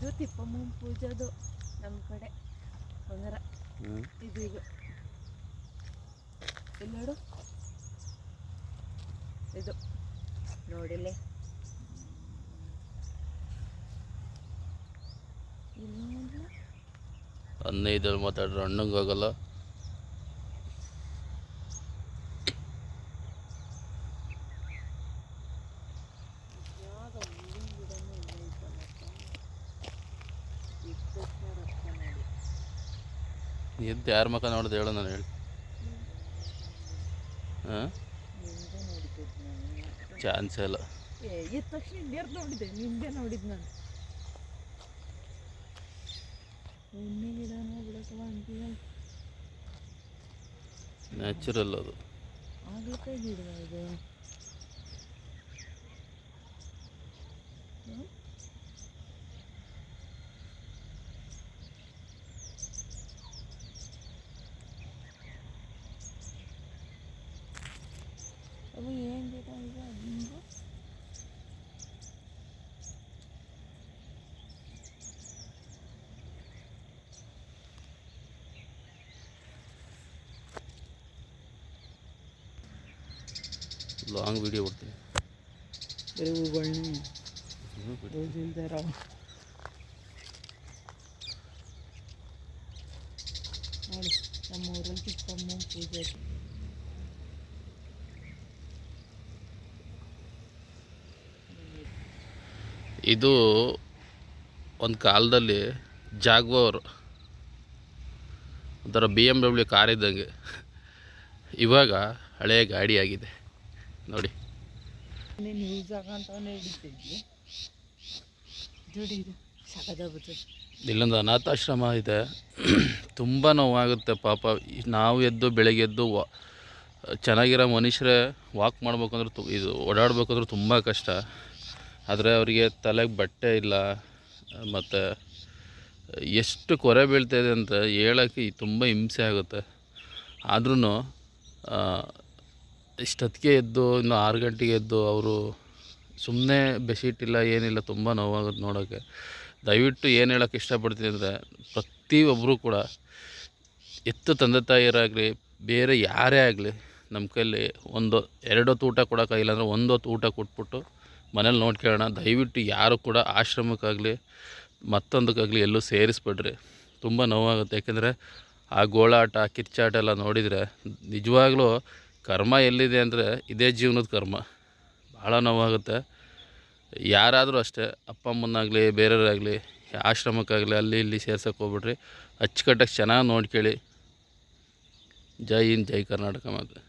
ಇದು ತಿಪ್ಪಮ್ಮನ ಪೂಜೆದು ನಮ್ಮ ಕಡೆ ಬಂಗಾರ ಇದು ಇದು ಇಲ್ಲಿ ನೋಡು ಇದು ನೋಡಿಲ್ಲೇ ಇಲ್ಲ 15 ಮಾತಾಡ್ರೆ ಹಣ್ಣಂಗೆ ಹೋಗಲ್ಲ. ಎದ್ದು ಯಾರ ಮಕ್ಕ ನೋಡ್ದು ಹೇಳು, ನಾನು ಹೇಳಿ. ಹಾಂ, ಚಾನ್ಸೇ ಇಲ್ಲ. ಎದ್ದ ತಕ್ಷಣ ಇನ್ಯಾರು ನೋಡಿದೆ? ನಿಂದೆ ನೋಡಿದ್ದು ನಾನು. ಎಣ್ಣೆ ಗಿಡನೋ ಬಿಡಕ್ಕವ ಅಂತೀಯ, ನ್ಯಾಚುರಲ್ ಅದು. ಆಗ್ಲಕಾಯಿ ಗಿಡ ಇದು. ಅವು ಏನು ಗಿಡ ಇದೆ ಅದಿಂದ? ಲಾಂಗ್ ವಿಡಿಯೋ ಬಿಡ್ತೀನಿ. ಬರೀ ಹೂಗಳನ್ನ ರೋಸ್ ಇಲ್ದಾರ. ನೋಡಿ ನಮ್ಮ ಊರಲ್ಲಿ ತಿಪ್ಪಮ್ಮನ ಪೂಜೆ. ಇದು ಒಂದು ಕಾಲದಲ್ಲಿ ಜಾಗ್ವಾರ್ ಒಂಥರ BMW ಕಾರ್ ಇದ್ದಂಗೆ, ಇವಾಗ ಹಳೆಯ ಗಾಡಿ ಆಗಿದೆ ನೋಡಿ. ನ್ಯೂಸ್ ಆಗಂತವೇ ಹಿಡಿತಿದ್ವಿ. ಜೋಡಿ ಇದು ಸಾಕಾಗ್ಬಿಟ್ಟು. ಇಲ್ಲೊಂದು ಅನಾಥಾಶ್ರಮ ಇದೆ. ತುಂಬ ನೋವಾಗುತ್ತೆ ಪಾಪ. ನಾವು ಎದ್ದು ಬೆಳಗ್ಗೆ ಎದ್ದು ಚೆನ್ನಾಗಿರೋ ಮನುಷ್ಯರೇ ವಾಕ್ ಮಾಡ್ಬೇಕಂದ್ರೆ ಇದು ಓಡಾಡ್ಬೇಕಂದ್ರೆ ತುಂಬ ಕಷ್ಟ. ಆದರೆ ಅವರಿಗೆ ತಲೆಗೆ ಬಟ್ಟೆ ಇಲ್ಲ, ಮತ್ತು ಎಷ್ಟು ಕೊರೆ ಬೀಳ್ತಾಯಿದೆ ಅಂತ ಹೇಳೋಕ್ಕೆ ತುಂಬ ಹಿಂಸೆ ಆಗುತ್ತೆ. ಆದ್ರೂ ಇಷ್ಟೊತ್ತಿಗೆ ಎದ್ದು ಇನ್ನು 6 ಗಂಟೆಗೆ ಎದ್ದು ಅವರು ಸುಮ್ಮನೆ ಬೆಡ್ಶೀಟ್ ಇಲ್ಲ ಏನಿಲ್ಲ, ತುಂಬ ನೋವಾಗುತ್ತೆ ನೋಡೋಕ್ಕೆ. ದಯವಿಟ್ಟು ಏನು ಹೇಳೋಕ್ಕೆ ಇಷ್ಟಪಡ್ತೀನಿ ಅಂದರೆ, ಪ್ರತಿಯೊಬ್ಬರು ಕೂಡ ಎತ್ತು ತಂದೆ ತಾಯಿಯರಾಗಲಿ ಬೇರೆ ಯಾರೇ ಆಗಲಿ ನಮ್ಮ ಕೈಲಿ 2 ಹೊತ್ತು ಊಟ ಕೊಡೋಕ್ಕಾಗಿಲ್ಲ ಅಂದರೆ 1 ಹೊತ್ತು ಊಟ ಕೊಟ್ಬಿಟ್ಟು ಮನೇಲಿ ನೋಡ್ಕೊಳ್ಳೋಣ. ದಯವಿಟ್ಟು ಯಾರು ಕೂಡ ಆಶ್ರಮಕ್ಕಾಗಲಿ ಮತ್ತೊಂದಕ್ಕಾಗಲಿ ಎಲ್ಲೂ ಸೇರಿಸ್ಬಿಡ್ರಿ. ತುಂಬ ನೋವಾಗುತ್ತೆ. ಯಾಕೆಂದರೆ ಆ ಗೋಳಾಟ ಕಿರ್ಚಾಟ ಎಲ್ಲ ನೋಡಿದರೆ ನಿಜವಾಗ್ಲೂ ಕರ್ಮ ಎಲ್ಲಿದೆ ಅಂದರೆ ಇದೇ ಜೀವನದ ಕರ್ಮ. ಭಾಳ ನೋವಾಗುತ್ತೆ. ಯಾರಾದರೂ ಅಷ್ಟೇ, ಅಪ್ಪ ಅಮ್ಮನಾಗಲಿ ಬೇರೆಯವರಾಗಲಿ ಆಶ್ರಮಕ್ಕಾಗಲಿ ಅಲ್ಲಿ ಇಲ್ಲಿ ಸೇರ್ಸೋಕೆ ಹೋಗ್ಬಿಡ್ರಿ. ಅಚ್ಚುಕಟ್ಟಾಗಿ ಚೆನ್ನಾಗಿ ನೋಡ್ಕೊಳ್ಳಿ. ಜೈ ಹಿಂದ್, ಜೈ ಕರ್ನಾಟಕ ಮಾತೆ.